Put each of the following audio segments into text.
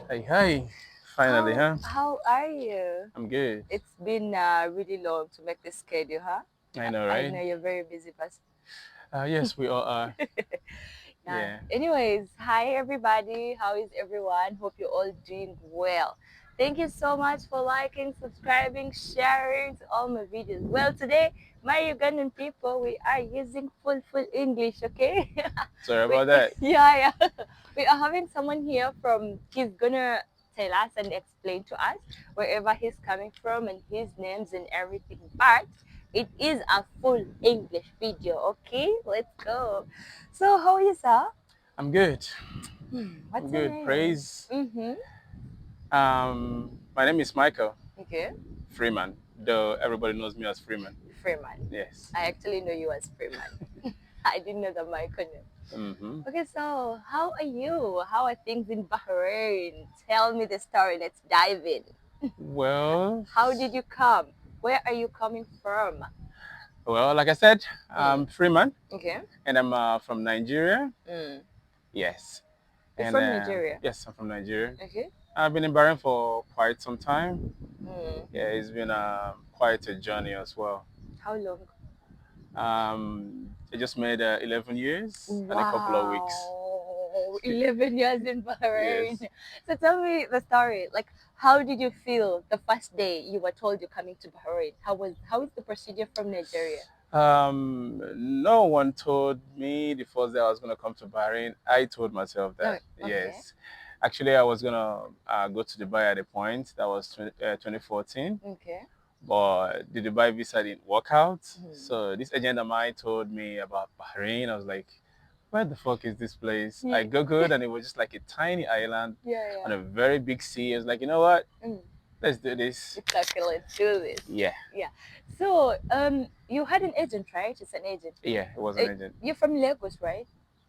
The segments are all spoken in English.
Hey, hi. Finally, How huh? how are you? I'm good. It's been really long to make this schedule, huh? I know, I right? know you're very busy person. Yes, we all are. Yeah. Yeah. Anyways, hi everybody. How is everyone? Hope you're all doing well. Thank you so much for liking, subscribing, sharing to all my videos. Well, today, my Ugandan people, we are using full English, okay? Sorry we, about that. yeah. We are having someone here from, he's gonna tell us and explain to us wherever he's coming from and his names and everything. But it is a full English video, okay? Let's go. So, how are you, sir? I'm good. What's I'm your good. name? Praise. Mm-hmm. My name is Michael Okay. Freeman, though everybody knows me as Freeman. Freeman. Yes. I actually know you as Freeman. I didn't know the Michael name. Mm-hmm. Okay, so how are you? How are things in Bahrain? Tell me the story. Let's dive in. Well, How did you come? Where are you coming from? like I said, Mm. I'm Freeman, Okay. and I'm from Nigeria. Mm. Yes. You're And from Nigeria. yes, I'm from Nigeria. Okay. I've been in Bahrain for quite some time. Mm. Yeah, it's been quite a journey as well. How long? I just made 11 years and a couple of weeks. Wow, 11 years in Bahrain. Yes. So tell me the story. Like, how did you feel the first day you were told you're coming to Bahrain? How is the procedure from Nigeria? No one told me the first day I was going to come to Bahrain. I told myself No, that, okay, yes. Actually, I was going to go to Dubai at a point. That was 2014. okay. But the Dubai visa didn't work out. Mhm. So this agent of mine told me about Bahrain. I was like, where the fuck is this place? I googled and it was just like a tiny island Yeah, on yeah. a very big sea. I was like, you know what? Mm. Let's do this. It's okay, let's do this. Yeah, Yeah. So, you had an agent, right? It's an agent. yeah, it was Uh, an agent. you're from Lagos, right?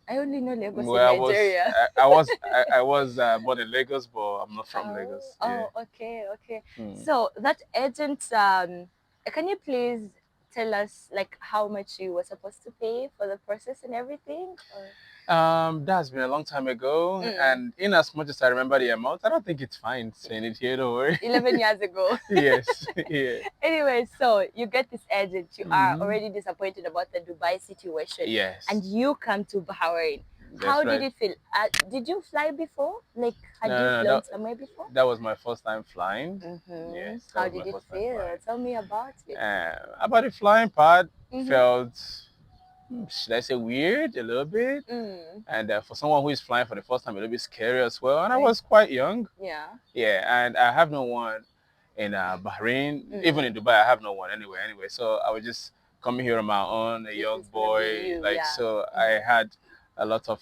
I only know Lagos in Well, Nigeria. I was born in Lagos, but I'm not from Oh, Lagos. Yeah. oh, okay, okay. Hmm. So that agent, can you please tell us like how much you were supposed to pay for the process and everything? Or That's been a long time ago, mm, and in as much as I remember the amount, I don't think it's fine saying it here. Don't worry. 11 years ago. Yes. Yeah. Anyway, so you get this agent, you are Hmm. already disappointed about the Dubai situation, and Yes. you come to Bahrain. How That's did right. it feel? Did you fly before? Like, No, had you no, no. flown somewhere before? That was my first time flying. Mm-hmm. Yes, that How was my did it first time feel? flying. Tell me about it. About the flying part, Mm-hmm. felt, should I say, weird a little bit. Mm. And for someone who is flying for the first time, a little bit scary as well. And I Right. was quite young. Yeah. Yeah, and I have no one in Bahrain. Even in Mm. Dubai, I have no one anyway. Anyway, so I was just coming here on my own, a This young is gonna be boy. you, Like, yeah. so Mm. I had a lot of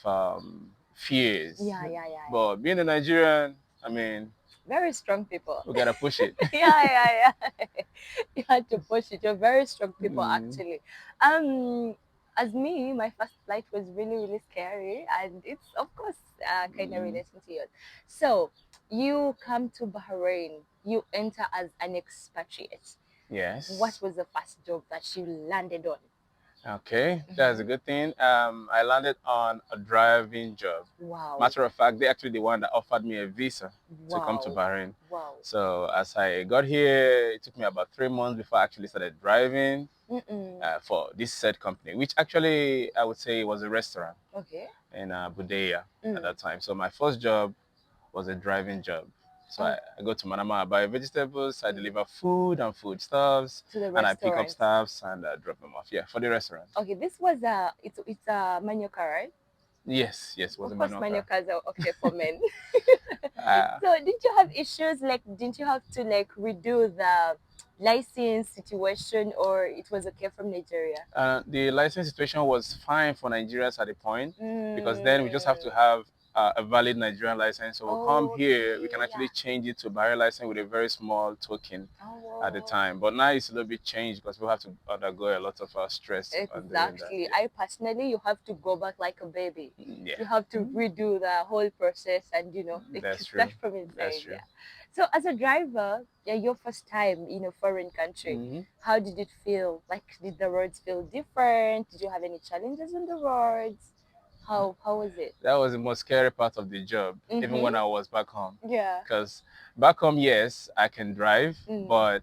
fears. Yeah. But being a Nigerian, I mean, Very strong people. we gotta push it. Yeah. You had to push it. You're very strong people, Mm, actually. Um, as me, my first flight was really scary, and it's of course kind of mm, relating to yours. So you come to Bahrain. You enter as an expatriate. What yes. was the first job that you landed on? Okay, that's a Hmm. good thing. I landed on a driving job. Wow. Matter of fact, they actually the one that offered me a visa to come to Wow. Bahrain. Wow. So as I got here, it took me about 3 months before I actually started driving Mm-mm. for this said company, which actually I would say was a restaurant Okay. in Budea at Mm. that time. So my first job was a driving job. So Oh, I go to Manama, I buy vegetables, I mm. deliver food and foodstuffs, To the and I pick up restaurant. stuffs and drop them off. Yeah, for the restaurant. Okay, this was it's a manioca, right? Yes, yes, it was Of a course, manual car. maniocas are okay for men. Uh, So, did you have issues like? Didn't you have to like redo the license situation, or it was okay from Nigeria? the license situation was fine for Nigerians at the point because then we just have to Mm. have a valid Nigerian license. So we'll come here, we can Okay, actually yeah. change it to a Bahrain license with a very small token at the Oh, time. But now it's a little bit changed because we have to undergo a lot of stress on doing that. exactly. Yeah. I personally, you have to go back like a baby. Yeah, You have to redo the whole process and like that's true. start from That's inside. true. Yeah. So as a driver, yeah, your first time in a foreign country, Hmm. how did it feel? Like, did the roads feel different? Did you have any challenges on the roads? How was it? That was the most scary part of the job, even when I was back home. Yeah. Because back home, yes, I can drive, Mm. but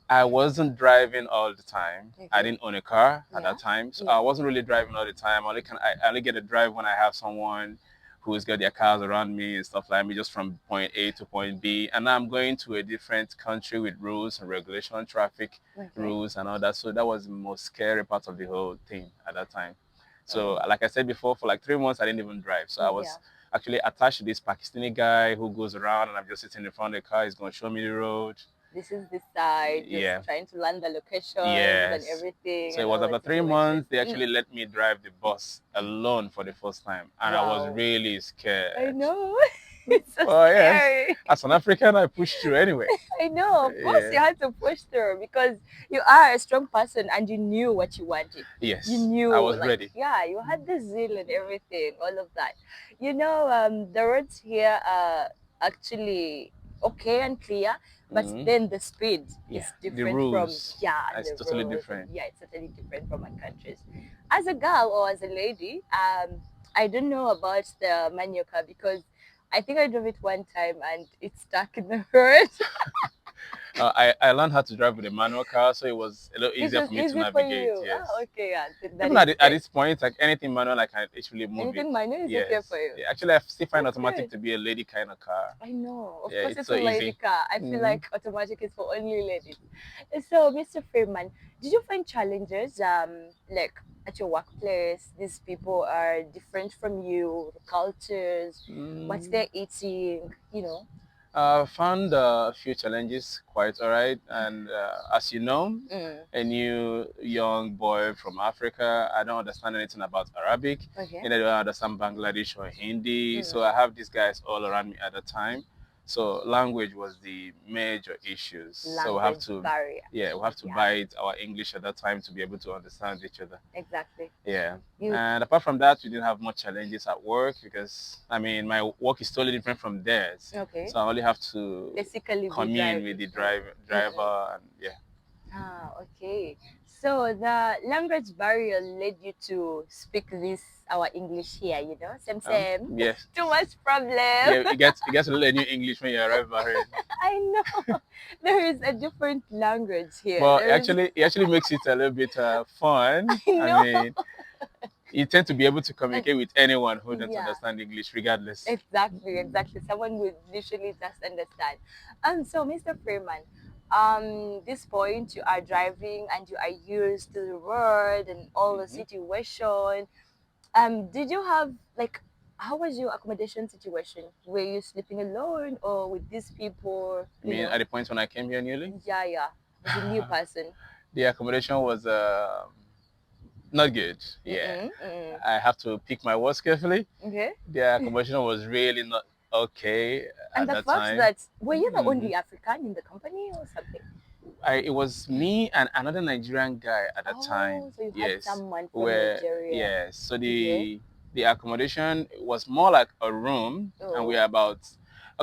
I wasn't driving all the time. I Okay. didn't own a car at Yeah. that time, so Yeah. I wasn't really driving all the time. I only get a drive when I have someone who's got their cars around me and stuff like me, just from point A to point B. And now I'm going to a different country with rules and regulation, traffic Okay. rules and all that. So that was the most scary part of the whole thing at that time. So, Oh. like I said before, for like 3 months, I didn't even drive. So I was Yeah. actually attached to this Pakistani guy who goes around, and I'm just sitting in front of the car. He's going to show me the road. This is the side, just Yeah. trying to land the locations and Yes. everything. So it and was all the after 3 months, situations. they actually let me drive the bus alone for the first time. And I was Wow. really scared. I know. It's so Oh, yes. scary. As an African, I pushed through anyway. I know. Of course, Yeah. you had to push through because you are a strong person and you knew what you wanted. Yes. You knew, I was like, ready. yeah, you had the zeal and everything, all of that. The roads here are actually okay and clear, but then the speed Yeah. is The different from, rules. It's the totally roads. different. Yeah, it's totally different from our countries. As a girl or as a lady, I don't know about the manioca because I think I drove it one time and it stuck in the road. I learned how to drive with a manual car, so it was a little It easier was for me to easy for navigate. you. Yes. Ah, okay, yeah. That Even is at great. this point, like anything manual, I can actually move Anything it. minor is okay Yes. for you. Yeah, actually, I still find That's automatic good. to be a lady kind of car. I know. Of Yeah, course, it's it's so a lady easy. car. I feel like automatic is for only ladies. So, Mr. Freeman, did you find challenges, like at your workplace? These people are different from you, the cultures, what they're eating, Found a few challenges quite all right. And as you know, a new young boy from Africa, I don't understand anything about Arabic. Okay. And I don't understand Bangladesh or Hindi. So I have these guys all around me at the time. So language was the major issues. So we have Language to, barrier. yeah, we have to Yeah. bite our English at that time to be able to understand each other. Exactly. Yeah. You And apart from that, we didn't have much challenges at work because I mean my work is totally different from theirs. okay? So I only have to Basically, be commune with the driver and yeah. Ah, okay. So the language barrier led you to speak this our English here, same. Yes. Too much problem. Yeah, you get to learn new English when you arrive Bahrain. I know. There is a different language here. But There is- it actually makes it a little bit fun. I know. mean, you tend to be able to communicate with anyone who doesn't Yeah. understand English, regardless. Exactly. Someone would literally just understand. So Mr. Freeman, this point you are driving and you are used to the road and all the situation. Did you have like how was your accommodation situation? Were you sleeping alone or with these people? I mean, at the point when I came here newly, Yeah. As a new person. the accommodation was not good. Yeah. I have to pick my words carefully. Okay. The accommodation was really not okay And at the that fact time. that were you the only African in the company or something? It was me and another Nigerian guy at that time. So you had Yes. someone from Nigeria. Yes. So the accommodation was more like a room, and we are about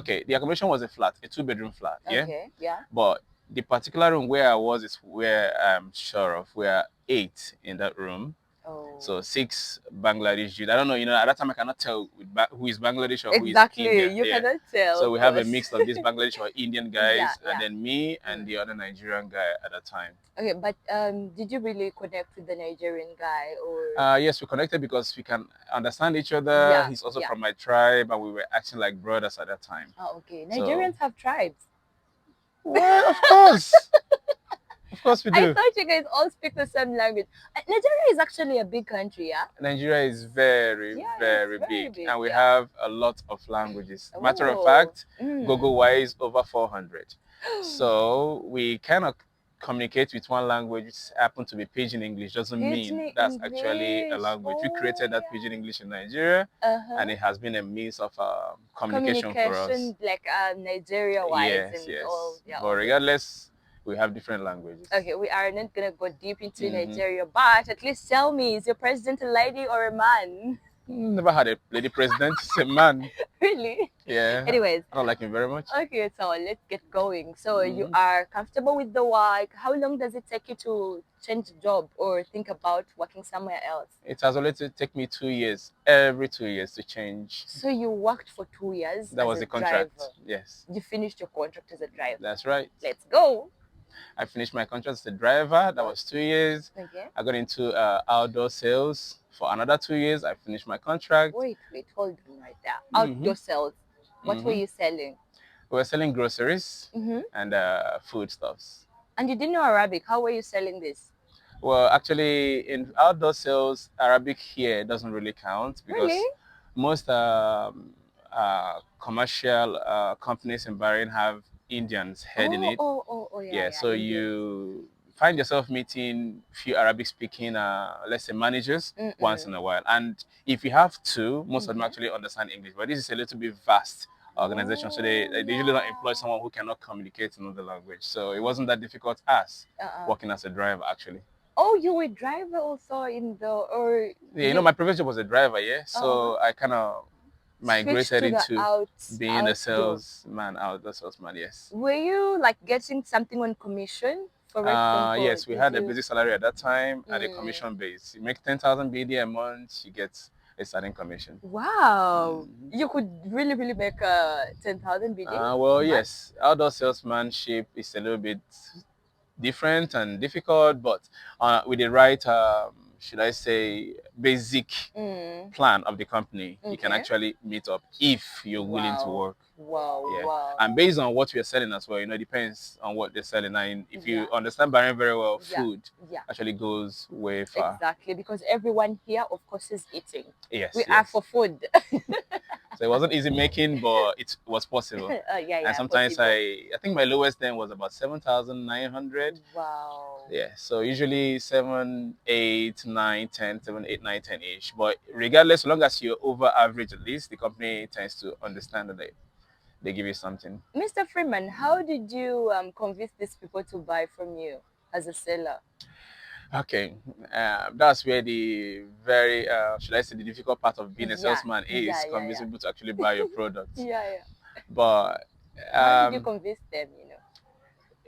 the accommodation was a flat, a 2-bedroom flat. Yeah. Okay. Yeah. But the particular room where I was is where I'm sure of. We are 8 in that room. Oh. So 6 Bangladesh Jews. I don't know, at that time I cannot tell who is Bangladesh or who is Exactly. Indian. You cannot tell. So of we have a course. mix of these Bangladesh or Indian guys, Yeah. and then me and the other Nigerian guy at that time. Okay, but did you really connect with the Nigerian guy or? Yes, we connected because we can understand each other. Yeah, He's also yeah. from my tribe, and we were acting like brothers at that time. Oh, okay. So- Nigerians have tribes. Well, of course. Of course we I do. thought you guys all speak the same language. Nigeria is actually a big country, yeah? Nigeria is very, Yeah, it's very, very big, big, and we yeah. have a lot of languages. Matter of Oh. fact, Mm. Google-wise, over 400. So we cannot communicate with one language which happen to be Pidgin English doesn't mean Pidgin that's actually a English. language. We created that Oh, Pidgin English in Nigeria, Uh-huh. and it has been a means of communication for us. Like Nigeria-wise Yes, and yes. all. Yeah, But regardless, we have different languages. Okay, we are not gonna go deep into Mhm. Nigeria, but at least tell me, is your president a lady or a man? Never had a lady president. It's a man. Really? Yeah, Anyways, I don't like him very much. okay, so let's get going. So you Hmm. are comfortable with the work. How long does it take you to change job or think about working somewhere else? It has always take me 2 years, every 2 years to change. So you worked for 2 years That as was a a driver. contract. Yes, You finished your contract as a driver. that's right. Let's go. I finished my contract as a driver. That Oh, was 2 years. okay. I got into outdoor sales for another 2 years. I finished my contract. Wait, hold on right there. Hmm. Outdoor sales. What were Hmm. you selling? We were selling groceries Mm-hmm. and foodstuffs. And you didn't know Arabic. How were you selling this? Well, actually, in outdoor sales, Arabic here doesn't really count Really? because most commercial companies in Bahrain have Indians heading it. Yeah, Yeah, yeah, so Indians. you find yourself meeting few Arabic speaking, let's say managers once Mm-mm. in a while. And if you have to, most of them Okay. actually understand English. But this is a little bit vast organization, so Oh, they usually don't employ yeah. someone who cannot communicate in another language. So it wasn't that difficult as Uh-uh. working as a driver actually. Oh, you were driver also in the or Yeah, you my previous job was a driver, yeah. uh So I kind of switched migrated to the into being a outdoor. salesman, outdoor salesman, yes. Were you like getting something on commission? For example, Yes, we did had a you? basic salary at that time and a Mm. commission base. You make 10,000 BD a month, you get a starting commission. Wow, Mhm. you could really make 10,000 BD Well, a month. yes, outdoor salesmanship is a little bit different and difficult, but with the right, should I say, basic Mm. plan of the company, you can Okay. actually meet up if you're willing to Wow, work. wow, Yeah, wow. and based on what we are selling as well, it depends on what they're selling. And if Yeah, you understand Bahrain very well, yeah, food yeah. actually goes way far. Exactly, because everyone here, of course, is eating. We Yes, are yes. for food. So it wasn't easy making, but it was possible. Yeah, And yeah, sometimes possible. I think my lowest then was about 7,900. Wow. Yeah, so usually 7, 8, 9, 10, 7, 8, 9, 10 ish. But regardless, as long as you're over average at least, the company tends to understand that they give you something. Mr. Freeman, how did you convince these people to buy from you as a seller? Okay, that's where the very, should I say, the difficult part of being a Yeah, salesman yeah, is yeah, convincing yeah. people to actually buy your product. Yeah, yeah. But How did you um, convince them, you know?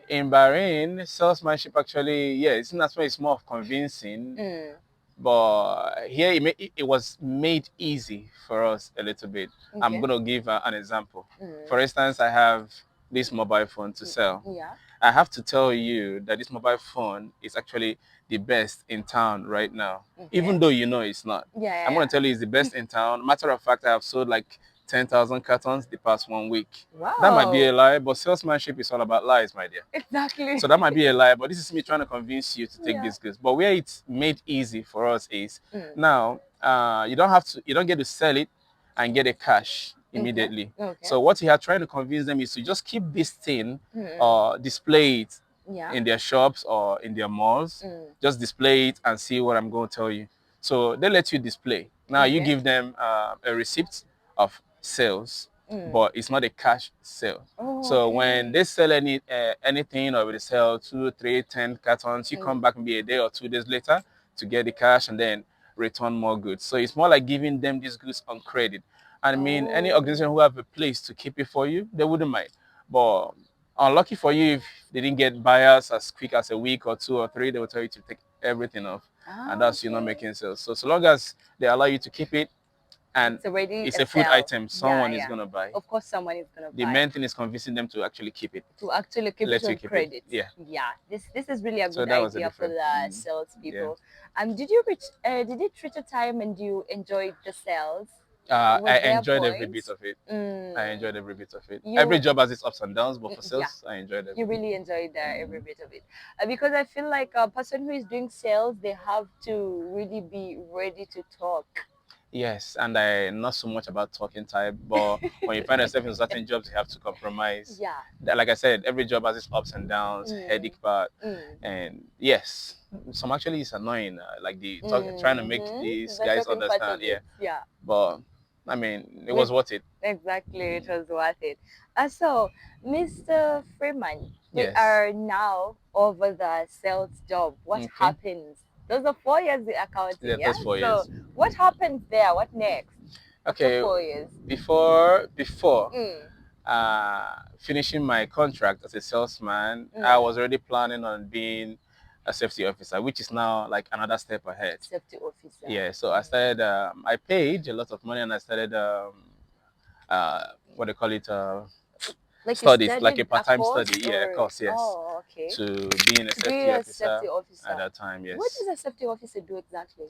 in Bahrain, salesmanship actually, yeah, it's not why it's more of convincing, Mm, but here it was made easy for us a little bit. I'm okay. going to give an example. Mm, For instance, I have this mobile phone to sell. yeah. I have to tell you that this mobile phone is actually the best in town right now, Okay. even though you know it's not. Yeah, I'm yeah, going to tell you it's the best in town. Matter of fact, I have sold like 10,000 cartons the past 1 week. yeah. That might be Wow. a lie, but salesmanship is all about lies, my dear. Exactly. So that might be a lie, but this is me trying to convince you to take Yeah. this goods. But where it's made easy for us is Mm, now you don't get to sell it and get a cash okay. immediately. Okay. So what you are trying to convince them is to just keep this thing Mm, display it yeah. in their shops or in their malls. Mm, Just display it and see what I'm going to tell you. So they let you display. Now you okay. give them a receipt of sales, Mm. but it's not a cash sale. Oh, So when okay. they sell anything or they sell 2, 3, 10 cartons, you come Mm. back maybe a day or 2 days later to get the cash and then return more goods. So it's more like giving them these goods on credit. And I mean, any Oh. organization who have a place to keep it for you, they wouldn't mind. But unlucky for you if they didn't get buyers as quick as a week or 2 or 3, they will tell you to take everything off. And Ah, that's you not okay. making sales. So long as they allow you to keep it and It's already it's a a food sell. item Yeah, someone is yeah. gonna buy. Of course, someone is gonna The buy main thing is convincing them to actually keep it. to actually keep it Let you on keep it. credit. Yeah. Yeah, this is really a So good that was the idea for difference. the Mm. Yeah. salespeople. Did you reach? Did you treat a time and you enjoyed the sales? Was I there a enjoyed every bit point? of it. I Mm, enjoyed every bit of it. Every you job has its ups and downs, but for yeah, sales, I enjoyed you everything. really enjoyed every Mm. bit of it because I feel like a person who is doing sales, they have to really be ready to talk. Yes, and I not so much about talking type, but when you find yourself in certain jobs, you have to compromise. Yeah. Like I said, every job has its ups and downs, Mm, headache part, mm, and yes, some actually is annoying. Like the talk, trying to make these the guys talking part understand. of it, Yeah, yeah. but I mean, it With was worth it. exactly, it Mm. was worth it. So, Mr. Freeman, we Yes. are now over the sales job. What Okay. happens? Those are 4 years the accounting, Yeah, yeah. that's four So, years. what happens there? What next? Okay, 4 years. before Mm. finishing my contract as a salesman, I Mm. was already planning on being a safety officer, which is now like another step ahead. Safety officer. Yeah, so I started. I paid a lot of money, and I started what they call it, Like you studies, like a studied a part-time course study. Yeah, a or course, yes, oh, okay. to being a To be safety a officer safety officer. at that time. What Yes. does a safety officer do exactly?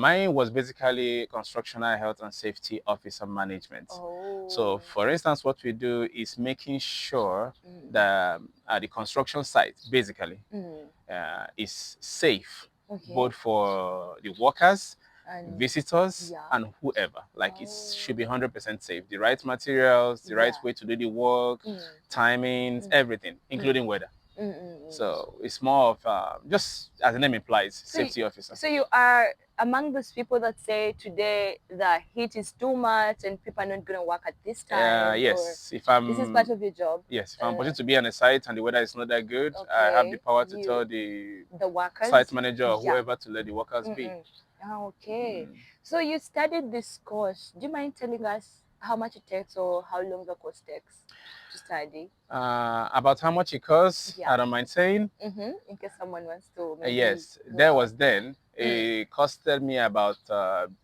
Mine was basically constructional health and safety officer management. So, Oh. for instance, what we do is making sure Mm. that the construction site basically Mm. is safe, Okay. both for the workers, And visitors, yeah. and whoever. Like it Oh. should be 100% safe. The right materials, the right Yeah. way to do the work, Mm. timings, Mm. everything, including weather. Mm, mm, mm. So it's more of just as the name implies, So, safety officer. so you are among those people that say today the heat is too much and people are not going to work at this time, or Yes, if this is part I'm of your job. yes, if I'm opportunity to be on a site and the weather is not that good, I have the Okay, power to you tell the the workers. site manager or Yeah. whoever to let the workers be. Mm-mm. Ah, okay. So you studied this course. Do you mind telling us how much it takes or how long the course takes to study? About how much it costs, Yeah. I don't mind saying. In case someone wants to maybe Yes, go there out. was then. It costed me about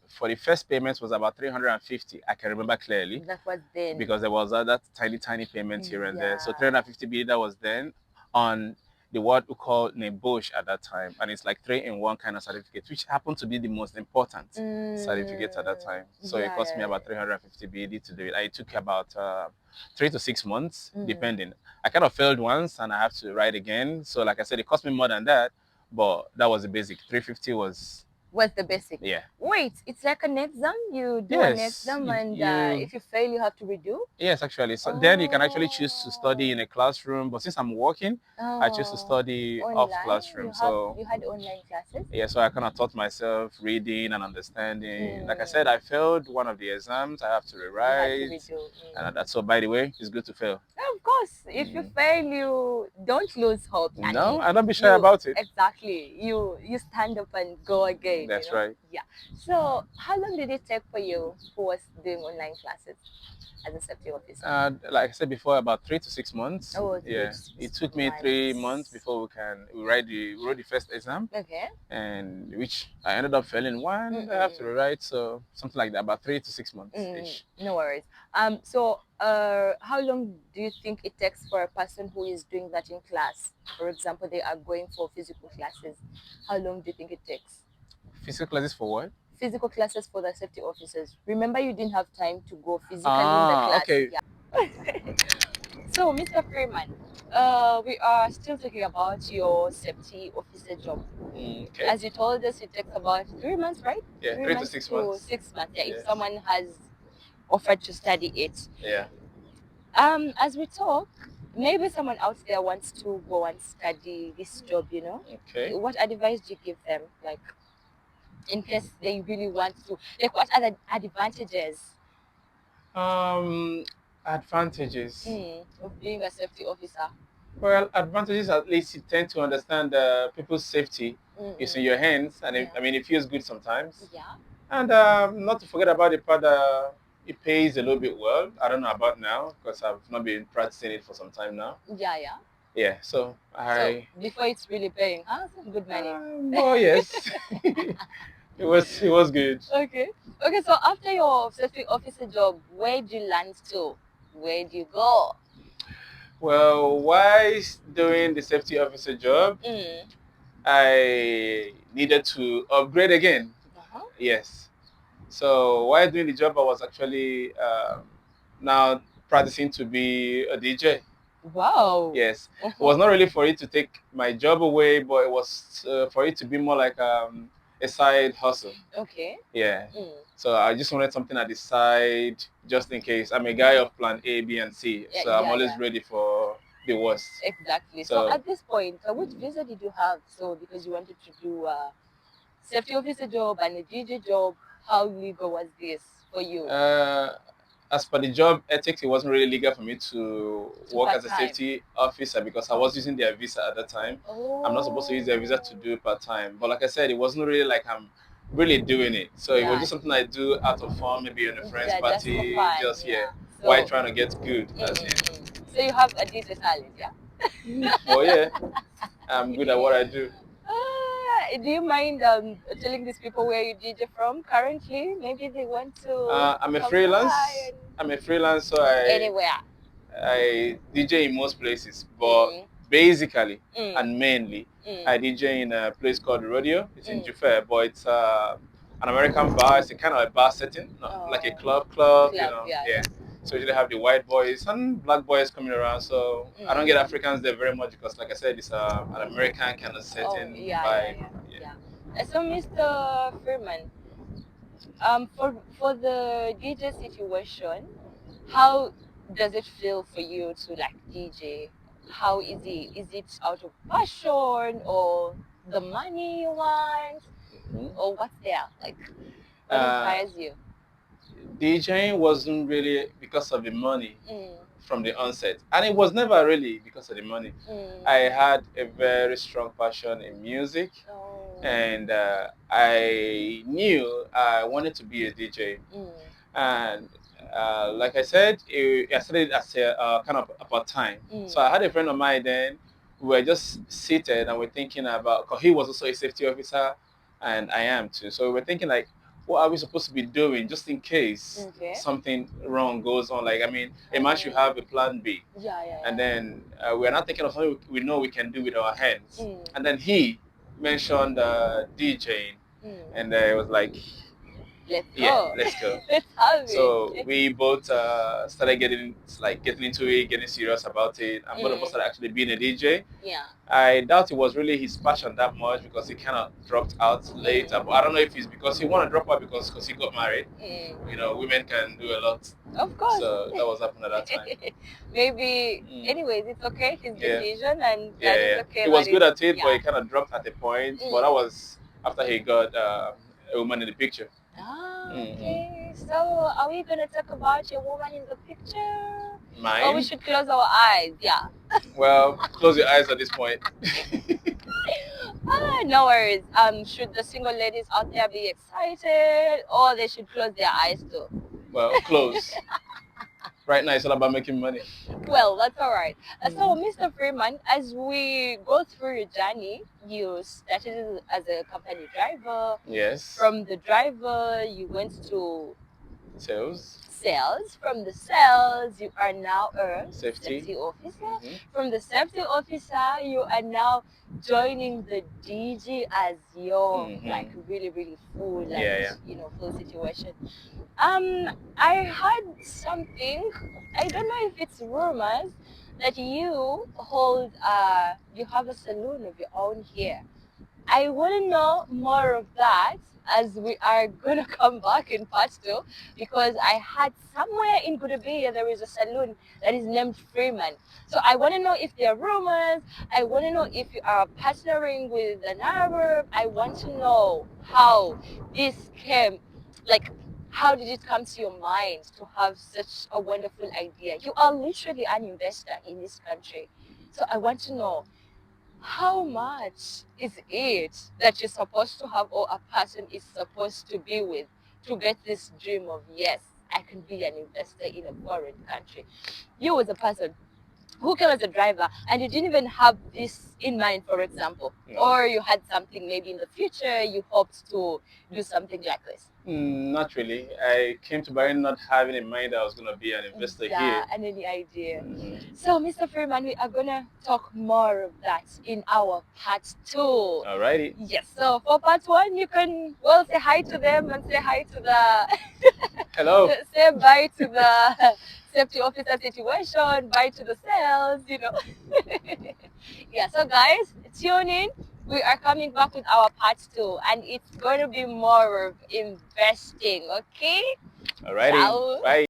for the first payment was about 350. I can remember clearly That was then. because there was that tiny payment here and there. So Yeah. 350 BD that was then on the what we call Nebush at that time, and it's like 3-in-1 kind of certificate, which happened to be the most important certificate at that time. So it Yeah, cost me yeah, about 350 BD to do it. It took about 3 to 6 months, Mm. depending. I kind of failed once, and I have to write again. So like I said, it cost me more than that, but that was the basic. 350 was What's the basic? yeah. Wait, it's like an exam. You do an Yes, exam, and you if you fail, you have to redo. yes, actually. So then you can actually choose to study in a classroom. But since I'm working, I choose to Oh, study off online. classroom. So You had online classes. yeah, so I kind of taught myself reading and understanding. Like I said, Mm. I failed one of the exams. I have to You had to rewrite. redo. And that's so. By the way, it's good to fail. Of course, if you fail, you don't lose hope. No, Yani, and don't be shy about it. Exactly. You stand up and go again. That's right. Yeah. So, how long did it take for you who was doing online classes as a safety officer? Like I said before, about 3 to 6 months. Oh, Yeah, it took me 3 months before we wrote the first exam. Okay. And which I ended up failing one. I have to rewrite, so something like that, about 3 to 6 months ish. No worries. So, how long do you think it takes for a person who is doing that in class? For example, they are going for physical classes. How long do you think it takes? Physical classes for what? Physical classes for the safety officers. Remember, you didn't have time to go physically in the class. Okay. Yeah. So, Mr. Freeman, we are still talking about your safety officer job. Okay. As you told us, it takes about 3 months, right? Yeah, 3 to 6 months. 6 months. Yeah, Yes. if someone has offered to study it. Yeah. As we talk, maybe someone out there wants to go and study this job. Okay. What advice do you give them, like, in case they really want to? Like, what are the advantages Advantages. of being a safety officer? Well, advantages at least you tend to understand people's safety is in your hands, and I mean it feels good sometimes. Yeah. And not to forget about the part that it pays a little bit well. I don't know about now because I've not been practicing it for some time now. Yeah, yeah. Yeah, so So before it's really paying, some good money. Oh yes, it was good. Okay. Okay. So after your safety officer job, where do you land to? Where do you go? Well, while doing the safety officer job, I needed to upgrade again. Yes. So while doing the job, I was actually now practicing to be a DJ. Wow. Yes. It was not really for it to take my job away, but it was for it to be more like a side hustle. Okay. Yeah. So I just wanted something at the side, just in case. I'm a guy of plan A, B, and C, so I'm always ready for the worst. Exactly. So at this point, which visa did you have? So because you wanted to do a safety officer job and a DJ job, how legal was this for you? As per the job ethics, it wasn't really legal for me to work as a safety officer because I was using their visa at that time. I'm not supposed to use their visa to do part time. But like I said, it wasn't really like I'm really doing it. So it was Yeah. just something I do out of fun, maybe on a friend's Yeah, just for party, fun. just Yeah. while So, trying to get good. That's it. so you have a DJ talent, yeah? Well, yeah, I'm good at what I do. Do you mind telling these people where you DJ from currently? Maybe they want to I'm a come by freelance. I'm a freelance, so anywhere. I DJ in most places, but Mm, basically mm, and mainly mm, I DJ in a place called Rodeo. It's in mm. Jufe, but it's an American bar. It's a kind of a bar setting, not like a Oh, club, club, yeah, Yeah. yeah. So usually have the white boys and black boys coming around. So I don't get Mm. Africans there very much because, like I said, it's an American kind of Oh, setting yeah, yeah, vibe. yeah, Yeah. yeah. So, Mr. Freeman, for the DJ situation, how does it feel for you to like DJ? How is it? Is it out of passion or the money you want, Mhm. or what's there? Like, what Uh, inspires you? DJing wasn't really because of the money Mm, from the onset, and it was never really because of the money. mm. I had a very strong passion in music, Oh. and I knew I wanted to be a DJ. Mm, And like I said, I started as a kind of a part time. mm, So I had a friend of mine then. We were just seated and we're thinking about, because he was also a safety officer, and I am too. So we were thinking like, what are we supposed to be doing just in case okay. something wrong goes on? Like, I mean, a man should Mm. have a plan B. Yeah, yeah, And yeah. then we're not thinking of something we know we can do with our hands. Mm, And then he mentioned DJing, mm. and it was like, Let's yeah, go. let's go. Let's have So it. we both started getting into it, getting serious about it, and both of us Mm, started actually being a DJ. yeah. I doubt it was really his passion that much because he kind of dropped out later. Mm, But I don't know if it's because he wanted to drop out because he got married. mm. Women can do a lot, Of course. so that was happening at that time. Maybe, Mm. anyways, it's okay. His Yeah, decision, and yeah, that is yeah. okay. He That was is, good at it, but yeah. he kind of dropped at a point. But Mm. that was after he got a woman in the picture. Ah, Hmm. okay. So, are we gonna talk about your woman in the picture, or we Mine? should close our eyes? Yeah. Well, close your eyes at this point. No worries. Should the single ladies out there be excited, or they should close their eyes too? Well, close. Right now, it's all about making money. Well, that's all right. So, Mhm. Mr. Freeman, as we go through your journey, you started as a company driver. Yes. From the driver, you went to Sales, sales. From the sales, you are now a safety. safety officer. Hmm. From the safety officer, you are now joining the DG as your like Hmm. really really full Yeah, and yeah. full situation. I heard something. I don't know if it's rumors that you have a saloon of your own here. I want to know more of that as we are going to come back in part two, because I had somewhere in Gudabia there is a saloon that is named Freeman. So I want to know if there are rumors. I want to know if you are partnering with an Arab. I want to know how this came, like, how did it come to your mind to have such a wonderful idea? You are literally an investor in this country. So I want to know, how much is it that you're supposed to have, or a person is supposed to be with, to get this dream of, yes, I can be an investor in a foreign country? You as a person who came as a driver and you didn't even have this in mind, for example, No. or you had something maybe in the future you hoped to do something like this. Not really. I came to Bahrain not having in mind that I was going to be an investor Yeah, here. and any idea. Mhm. So, Mr. Freeman, we are gonna talk more of that in our part two. Alrighty. Yes. So for part one, you can say hi to them and say hi to the Hello. say bye to the safety officer situation, bye to the sales. Yeah. So guys, tune in. We are coming back with our part two, and it's going to be more of investing. Okay. Alrighty. Ciao. Bye.